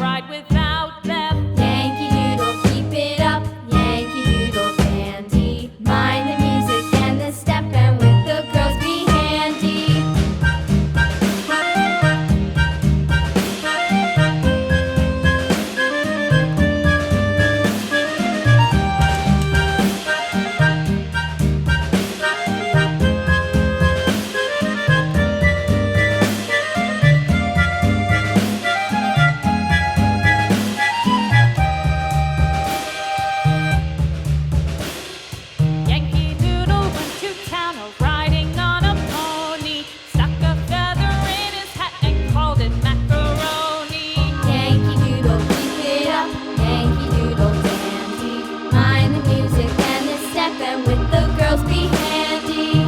ride without them. Yankee Doodle, keep it up, Yankee Doodle dandy. Mind the music and the step, and with the girls be handy. Yankee Doodle went to town riding on a pony. Stuck a feather in his hat and called it macaroni. Yankee Doodle, keep it up, Yankee Doodle dandy. Mind the music and the step, and with the girls be handy.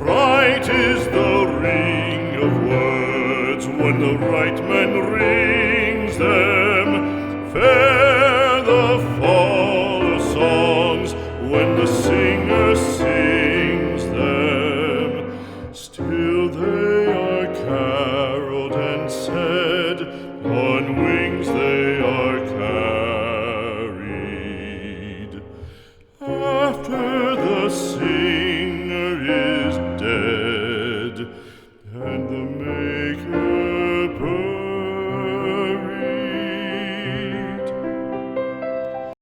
Right is the ring of words when the right man rings them.